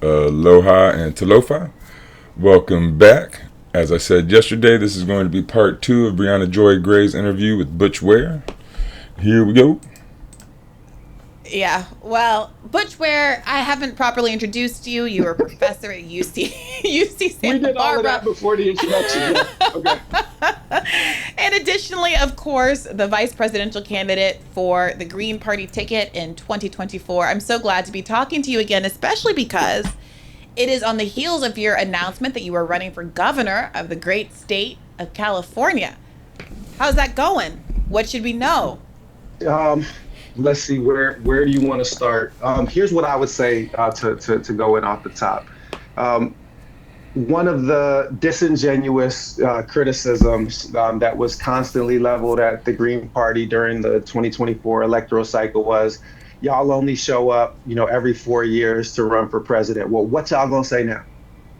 Aloha and Talofa. Welcome back. As I said yesterday, this is going to be part 2 of Brianna Joy Gray's interview with Butch Ware. Here we go. Yeah, well, Butch Ware, I haven't properly introduced you. You were a professor at UC We Santa did all of Barbara. that before the introduction. Yeah. Okay. And additionally, of course, the vice presidential candidate for the Green Party ticket in 2024. I'm so glad to be talking to you again, especially because it is on the heels of your announcement that you are running for governor of the great state of California. How's that going? What should we know? Um, let's see, where do you want to start? Here's what I would say to go in off the top. Um, One of the disingenuous criticisms that was constantly leveled at the Green Party during the 2024 electoral cycle was, y'all only show up, every 4 years to run for president. Well, what y'all gonna say now?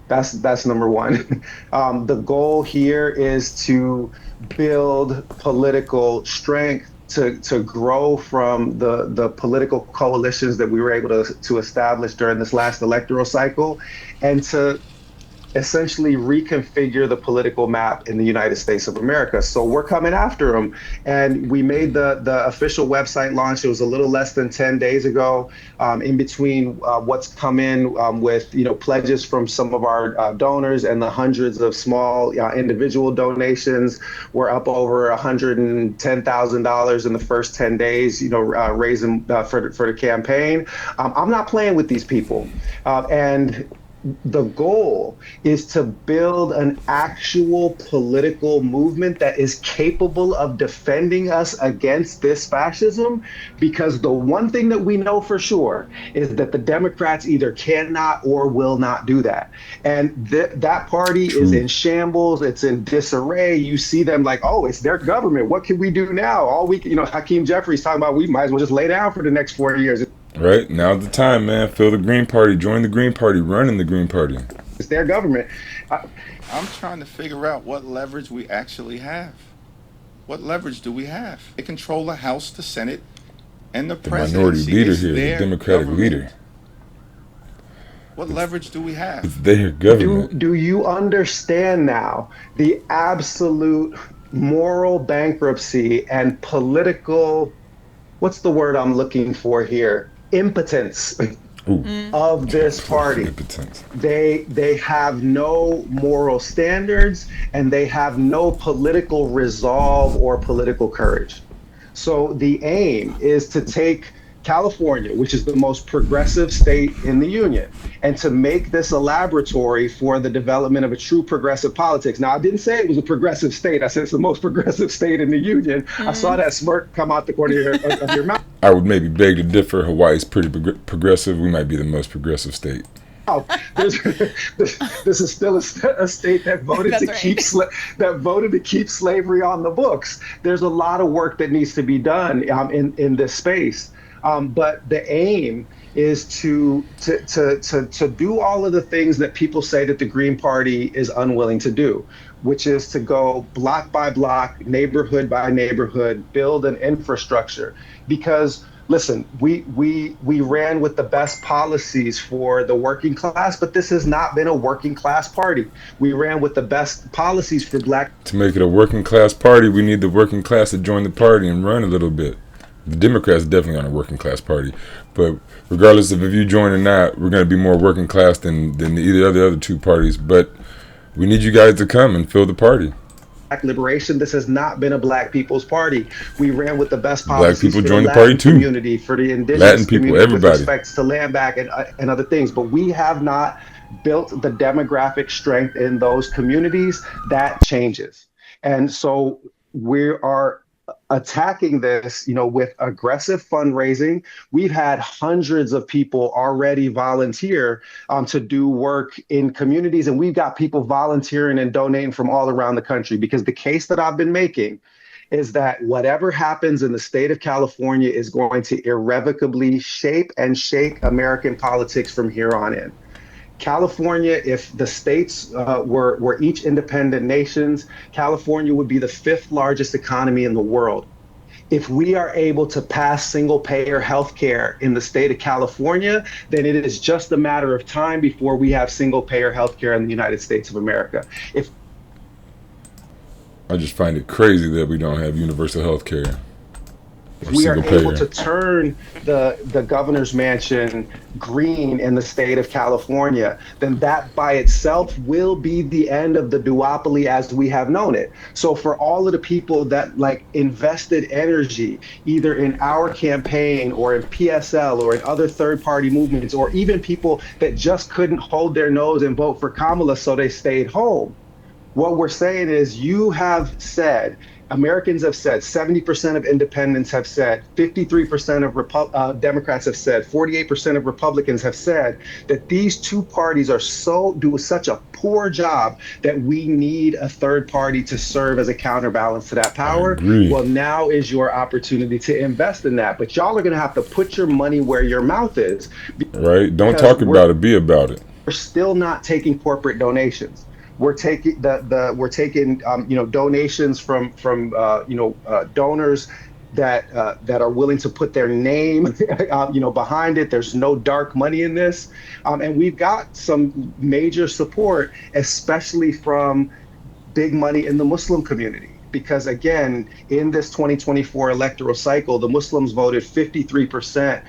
That's number one. The goal here is to build political strength to grow from the political coalitions that we were able to establish during this last electoral cycle, and to essentially reconfigure the political map in the United States of America. So we're coming after them. And we made the official website launch. It was a little less than 10 days ago. In between what's come in with pledges from some of our donors and the hundreds of small individual donations, we're up over $110,000 in the first 10 days, raising for the campaign. I'm not playing with these people. And the goal is to build an actual political movement that is capable of defending us against this fascism, because the one thing that we know for sure is that the Democrats either cannot or will not do that. And that party is True. in shambles, it's in disarray. You see them like, oh, it's their government. What can we do now? All we, Hakeem Jeffries talking about we might as well just lay down for the next 4 years. Right, now's the time, man. Fill the Green Party, join the Green Party, run in the Green Party. It's their government. Uh, I'm trying to figure out what leverage we actually have. What leverage do we have? They control the House, the Senate, and the The minority presidency. leader It's here, the their Democratic government. leader. What leverage do we have? It's their Do government. do you understand now the absolute moral bankruptcy and political, what's the word I'm looking for here? Impotence Ooh, of this political party. impotence. They have no moral standards, and they have no political resolve or political courage. So the aim is to take California, which is the most progressive state in the union, and to make this a laboratory for the development of a true progressive politics. Now, I didn't say it was a progressive state. I said it's the most progressive state in the union. I saw that smirk come out the corner of your mouth. I would maybe beg to differ. Hawaii's pretty progressive. We might be the most progressive state. Oh, this is still a state that voted That's to right. that voted to keep slavery on the books. There's a lot of work that needs to be done in this space. But the aim is to do all of the things that people say that the Green Party is unwilling to do, which is to go block by block, neighborhood by neighborhood, build an infrastructure. Because listen, we ran with the best policies for the working class, but this has not been a working class party. We ran with the best policies for black. To make it a working class party, we need the working class to join the party and run a little bit. The Democrats definitely aren't a working class party, but regardless of if you join or not, we're going to be more working class than either of the other two parties. But we need you guys to come and fill the party. Black liberation. This has not been a black people's party. We ran with the best Black policies people for join the the party Latin too. community, for the Latin indigenous people, community with everybody. respect to land back and other things. But we have not built the demographic strength in those communities. That changes. And so we are attacking this, with aggressive fundraising. We've had hundreds of people already volunteer to do work in communities, and we've got people volunteering and donating from all around the country, because the case that I've been making is that whatever happens in the state of California is going to irrevocably shape and shake American politics from here on in. California, if the states were each independent nations, California would be the fifth largest economy in the world. If we are able to pass single payer healthcare in the state of California, then it is just a matter of time before we have single payer healthcare in the United States of America. If I just find it crazy that we don't have universal health care or we are single able payer. to turn the governor's mansion green in the state of California, then that by itself will be the end of the duopoly as we have known it. So for all of the people that like invested energy either in our campaign or in PSL or in other third-party movements, or even people that just couldn't hold their nose and vote for Kamala so they stayed home, what we're saying is you have said, Americans have said, 70% of independents have said, 53% of Democrats have said, 48% of Republicans have said that these two parties do such a poor job that we need a third party to serve as a counterbalance to that I power. agree. Well, now is your opportunity to invest in that. But y'all are going to have to put your money where your mouth is, Right? Don't because talk about it, be about it. we're still not taking corporate donations. We're taking donations from donors that are willing to put their name behind it. There's no dark money in this, and we've got some major support, especially from big money in the Muslim community. Because again, in this 2024 electoral cycle, the Muslims voted 53%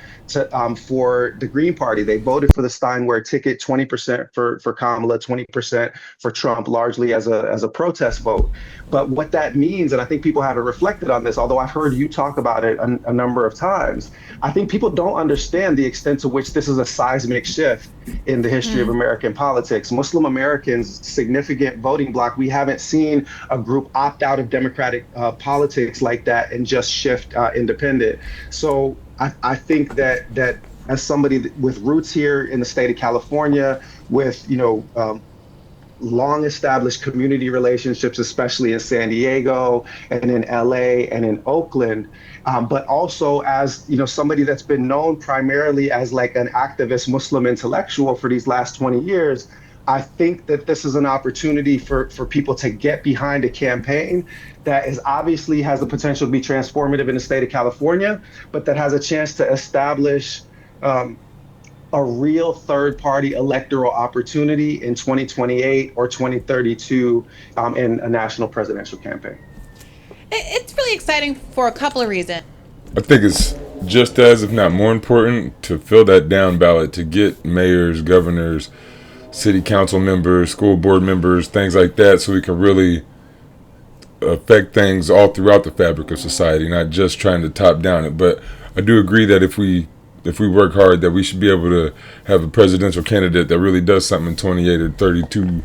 for the Green Party. They voted for the Steinway ticket, 20% for Kamala, 20% for Trump, largely as a protest vote. But what that means, and I think people haven't reflected on this, although I've heard you talk about it a number of times, I think people don't understand the extent to which this is a seismic shift in the history of American politics. Muslim Americans, significant voting bloc, we haven't seen a group opt out of democratic politics like that and just shift independent. So I think that as somebody with roots here in the state of California, with long established community relationships, especially in San Diego and in LA and in Oakland, but also as somebody that's been known primarily as like an activist Muslim intellectual for these last 20 years, I think that this is an opportunity for people to get behind a campaign that is obviously has the potential to be transformative in the state of California, but that has a chance to establish a real third-party electoral opportunity in 2028 or 2032 in a national presidential campaign. It's really exciting for a couple of reasons. I think it's just as, if not more important, to fill that down ballot, to get mayors, governors, city council members, school board members, things like that, so we can really affect things all throughout the fabric of society, not just trying to top down it. But I do agree that if we work hard, that we should be able to have a presidential candidate that really does something in 28 or 32.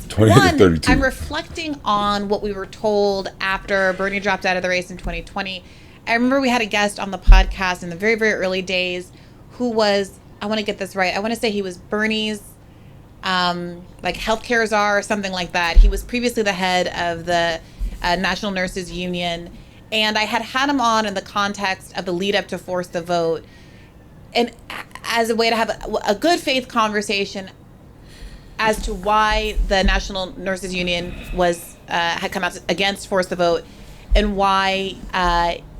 28 or 32. I'm reflecting on what we were told after Bernie dropped out of the race in 2020. I remember we had a guest on the podcast in the very, very early days who was, I want to get this right, I want to say he was Bernie's like healthcare czar or something like that. He was previously the head of the National Nurses Union. And I had him on in the context of the lead up to Force the Vote, and as a way to have a good faith conversation as to why the National Nurses Union had come out against Force the Vote, and why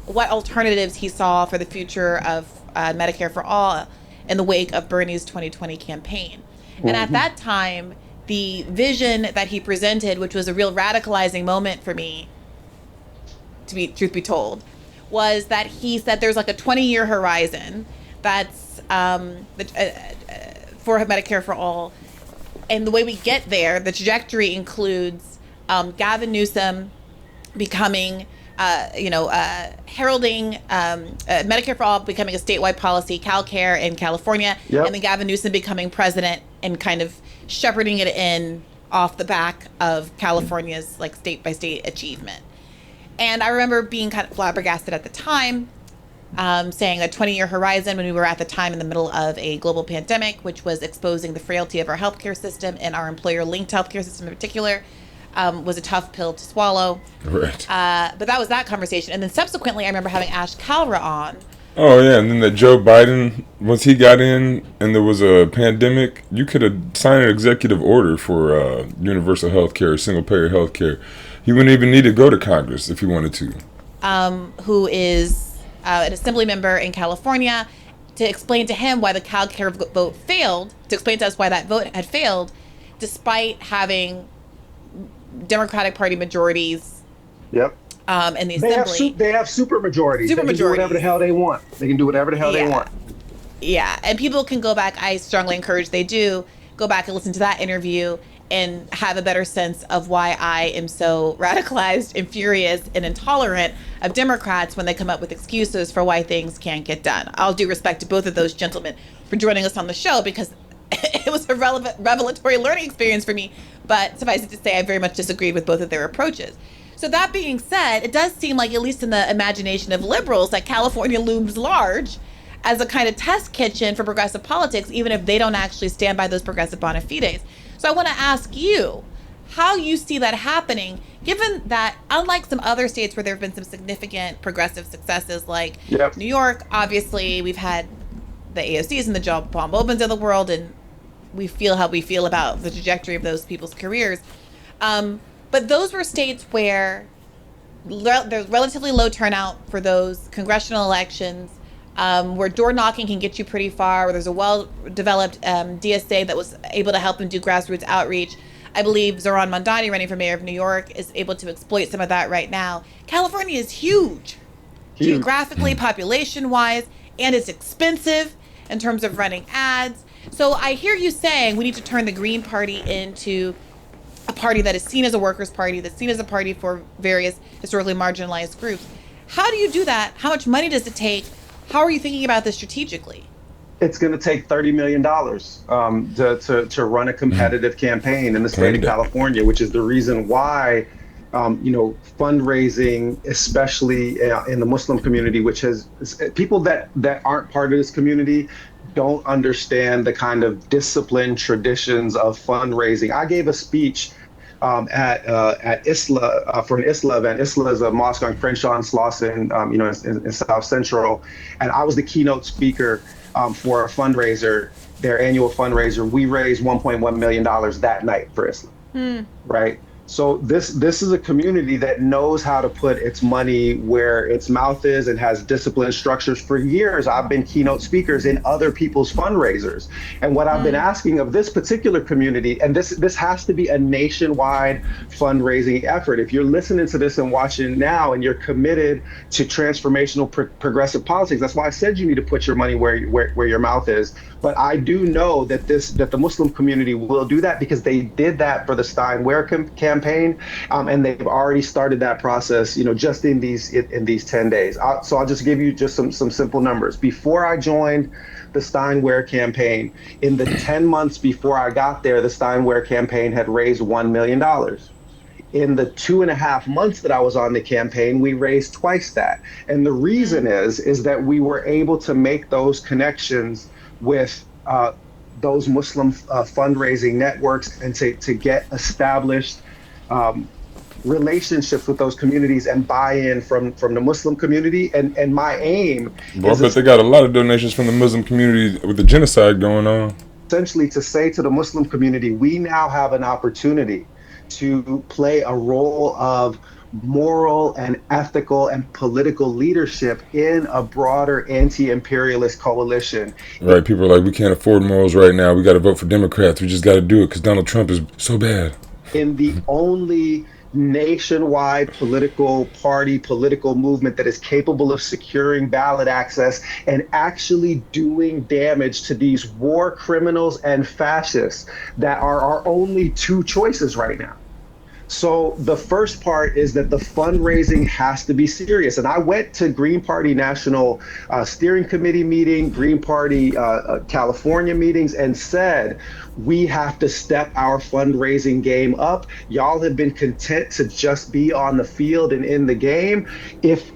what alternatives he saw for the future of Medicare for All in the wake of Bernie's 2020 campaign. And at that time, the vision that he presented, which was a real radicalizing moment for me, truth be told, was that he said there's like a 20-year horizon that's for Medicare for All. And the way we get there, the trajectory includes Gavin Newsom becoming, heralding Medicare for All becoming a statewide policy, CalCare in California, and then Gavin Newsom becoming president and kind of shepherding it in off the back of California's like state by state achievement. And I remember being kind of flabbergasted at the time, saying a 20-year horizon when we were at the time in the middle of a global pandemic, which was exposing the frailty of our healthcare system and our employer-linked healthcare system in particular, was a tough pill to swallow. Right. But that was that conversation. And then subsequently, I remember having Ash Kalra on. Oh, yeah. And then that Joe Biden, once he got in and there was a pandemic, you could have signed an executive order for universal health care, single-payer health care. He wouldn't even need to go to Congress if he wanted to. who is an assembly member in California, to explain to him why the CalCare vote failed, to explain to us why that vote had failed, despite having Democratic Party majorities Yep. in the assembly. They have super majorities. Super They can do whatever the hell they want. They can do whatever the hell they want. Yeah, and people can go back. I strongly encourage they do go back and listen to that interview and have a better sense of why I am so radicalized and furious and intolerant of Democrats when they come up with excuses for why things can't get done. I'll do respect to both of those gentlemen for joining us on the show, because it was a revelatory learning experience for me. But suffice it to say, I very much disagreed with both of their approaches. So that being said, it does seem like, at least in the imagination of liberals, that California looms large as a kind of test kitchen for progressive politics, even if they don't actually stand by those progressive bona fides. So I want to ask you how you see that happening, given that unlike some other states where there have been some significant progressive successes, like New York, obviously we've had the AOCs and the John Bobens of the world, and we feel how we feel about the trajectory of those people's careers. But those were states where there's relatively low turnout for those congressional elections, where door knocking can get you pretty far, where there's a well-developed DSA that was able to help them do grassroots outreach. I believe Zoran Mondani, running for mayor of New York, is able to exploit some of that right now. California is huge. Geographically, population-wise, and it's expensive in terms of running ads. So I hear you saying we need to turn the Green Party into a party that is seen as a workers' party, that's seen as a party for various historically marginalized groups. How do you do that? How much money does it take? How are you thinking about this strategically? It's going to take $30 million to run a competitive campaign in the state of California, which is the reason why, fundraising, especially in the Muslim community, which has people that aren't part of this community don't understand the kind of disciplined traditions of fundraising. I gave a speech at Isla for an Isla event. Isla is a mosque on Crenshaw and Slauson, in South Central, and I was the keynote speaker for a fundraiser, their annual fundraiser. We raised $1.1 million that night for Isla, right? So this is a community that knows how to put its money where its mouth is and has disciplined structures. For years, I've been keynote speakers in other people's fundraisers. And what I've been asking of this particular community, and this has to be a nationwide fundraising effort. If you're listening to this and watching now and you're committed to transformational progressive politics, that's why I said you need to put your money where your mouth is. But I do know that the Muslim community will do that, because they did that for the Stein-Ware campaign, and they've already started that process, just in these 10 days. So I'll just give you just some simple numbers. Before I joined the Stein-Ware campaign, in the 10 months before I got there, the Stein-Ware campaign had raised $1 million. In the 2.5 months that I was on the campaign, we raised twice that. And the reason is that we were able to make those connections with those Muslim fundraising networks, and to get established relationships with those communities and buy-in from the Muslim community. And my aim is, but they got a lot of donations from the Muslim community with the genocide going on. Essentially to say to the Muslim community, we now have an opportunity to play a role of moral and ethical and political leadership in a broader anti-imperialist coalition. Right, people are like, we can't afford morals right now. We got to vote for Democrats. We just got to do it because Donald Trump is so bad. In the only nationwide political movement that is capable of securing ballot access and actually doing damage to these war criminals and fascists that are our only two choices right now. So the first part is that the fundraising has to be serious. And I went to Green Party National Steering Committee meeting, Green Party California meetings, and said, we have to step our fundraising game up. Y'all have been content to just be on the field and in the game. If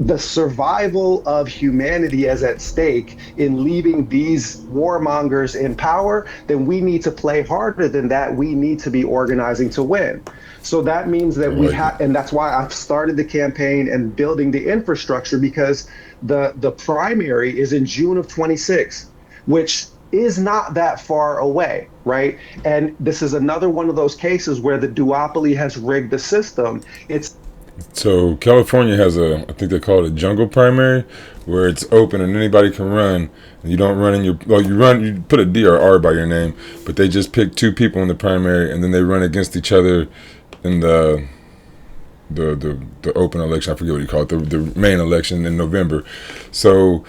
the survival of humanity is at stake in leaving these warmongers in power, then we need to play harder than that. We need to be organizing to win. So that means that we have, and that's why I've started the campaign and building the infrastructure, because the primary is in June of 26, which is not that far away, right? And this is another one of those cases where the duopoly has rigged the system. So California has I think they call it a jungle primary, where it's open and anybody can run. And you don't run in your, well, you put a D or R by your name, but they just pick two people in the primary and then they run against each other in the open election. I forget what you call it, the main election in November. So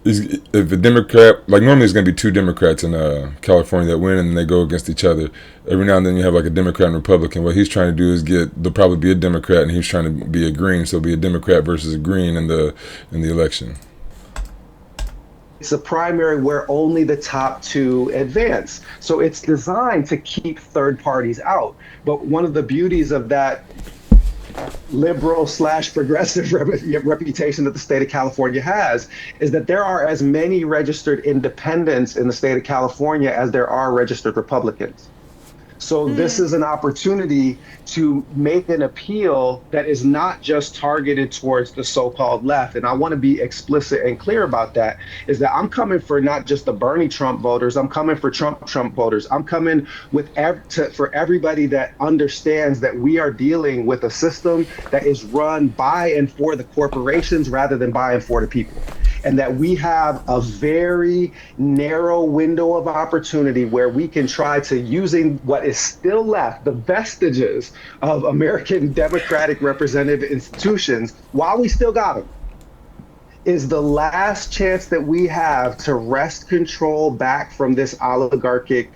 if a Democrat, like normally it's going to be two Democrats in California that win and then they go against each other. Every now and then you have like a Democrat and Republican. What he's trying to do is there'll probably be a Democrat and he's trying to be a Green. So it'll be a Democrat versus a Green in the election. It's a primary where only the top two advance. So it's designed to keep third parties out. But one of the beauties of that liberal / progressive reputation that the state of California has is that there are as many registered independents in the state of California as there are registered Republicans. So this is an opportunity to make an appeal that is not just targeted towards the so-called left. And I want to be explicit and clear about that, is that I'm coming for not just the Bernie Trump voters, I'm coming for Trump voters. I'm coming with for everybody that understands that we are dealing with a system that is run by and for the corporations rather than by and for the people. And that we have a very narrow window of opportunity where we can try to, using what is still left, the vestiges of American democratic representative institutions, while we still got them, is the last chance that we have to wrest control back from this oligarchic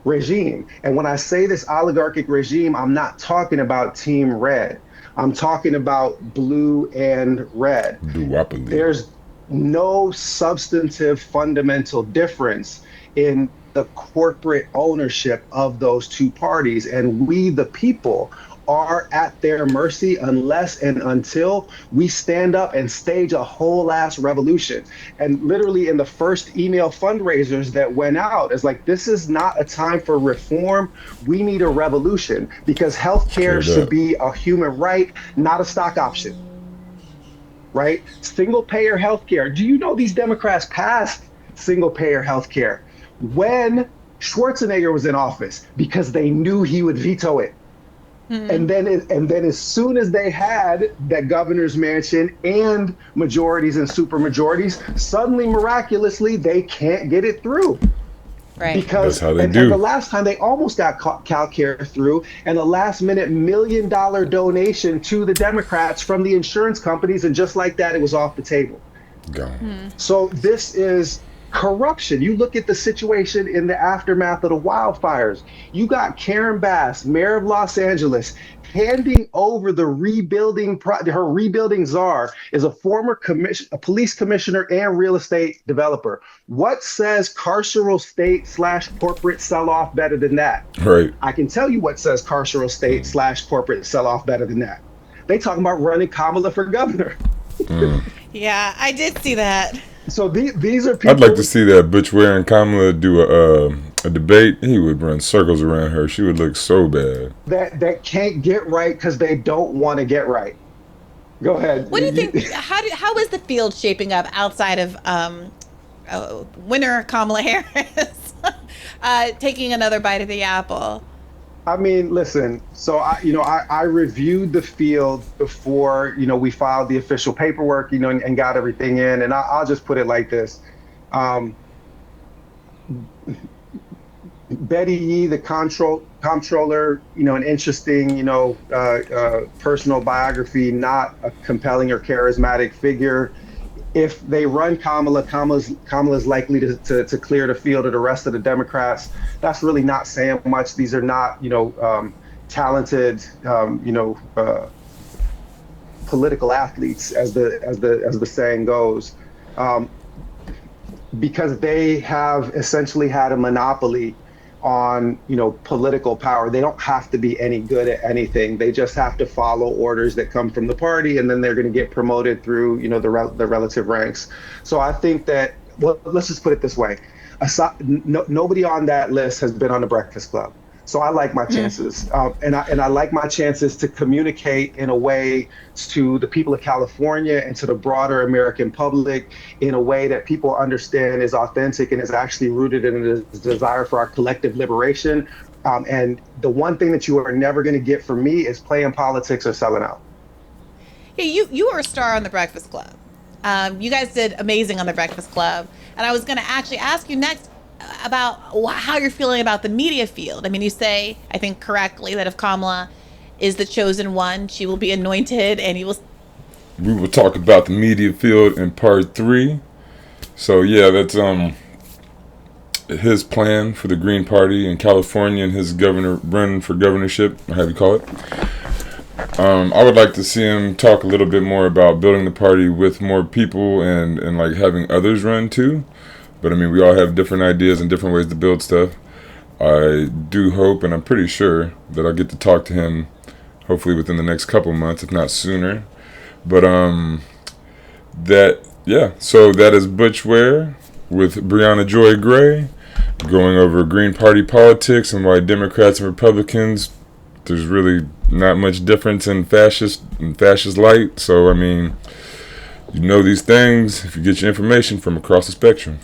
regime. And when I say this oligarchic regime, I'm not talking about Team Red. I'm talking about blue and red. Duopoly. There's no substantive fundamental difference in the corporate ownership of those two parties. And we, the people, are at their mercy unless and until we stand up and stage a whole ass revolution. And literally in the first email fundraisers that went out, it's like, this is not a time for reform. We need a revolution, because healthcare should be a human right, not a stock option. Right? Single payer healthcare. Do you know these Democrats passed single payer healthcare when Schwarzenegger was in office because they knew he would veto it? And then as soon as they had that governor's mansion and majorities and supermajorities, suddenly miraculously they can't get it through. Right. Because that's how they and the last time they almost got CalCare through, and a last minute $1 million donation to the Democrats from the insurance companies, and just like that, it was off the table. So this is corruption. You look at the situation in the aftermath of the wildfires. You got Karen Bass, mayor of Los Angeles, handing over the rebuilding, her rebuilding czar is a former police commissioner and real estate developer. What says carceral state / corporate sell-off better than that? Right. I can tell you what says carceral state / corporate sell-off better than that. They talking about running Kamala for governor. Yeah, I did see that. So these are people. I'd like to see that Butch, Ware, and Kamala do a debate. He would run circles around her. She would look so bad. That can't get right because they don't want to get right. Go ahead. What do you think? How is the field shaping up outside of winner Kamala Harris taking another bite of the apple? I mean, listen, so I reviewed the field before, we filed the official paperwork, and got everything in. And I'll just put it like this. Betty Yee, the comptroller, an interesting, personal biography, not a compelling or charismatic figure. If they run Kamala's likely to clear the field of the rest of the Democrats. That's really not saying much. These are not, talented, political athletes, as the saying goes, because they have essentially had a monopoly on political power. They don't have to be any good at anything. They just have to follow orders that come from the party, and then they're going to get promoted through the relative ranks. So I think that, well, let's just put it this way: nobody on that list has been on the Breakfast Club. So I like my chances, and I like my chances to communicate in a way to the people of California and to the broader American public in a way that people understand is authentic and is actually rooted in a desire for our collective liberation. And the one thing that you are never going to get from me is playing politics or selling out. Hey, you were a star on The Breakfast Club. You guys did amazing on The Breakfast Club, and I was going to actually ask you next about how you're feeling about the media field. I mean, you say, I think correctly, that if Kamala is the chosen one, she will be anointed, and you will. We will talk about the media field in part 3. So yeah, that's his plan for the Green Party in California and his run for governorship, or however you call it. I would like to see him talk a little bit more about building the party with more people and like having others run too. But I mean, we all have different ideas and different ways to build stuff. I do hope, and I'm pretty sure, that I'll get to talk to him hopefully within the next couple months, if not sooner. But so that is Butch Ware with Brianna Joy Gray, going over Green Party politics and why Democrats and Republicans, there's really not much difference in fascist light. So I mean, you know these things if you get your information from across the spectrum.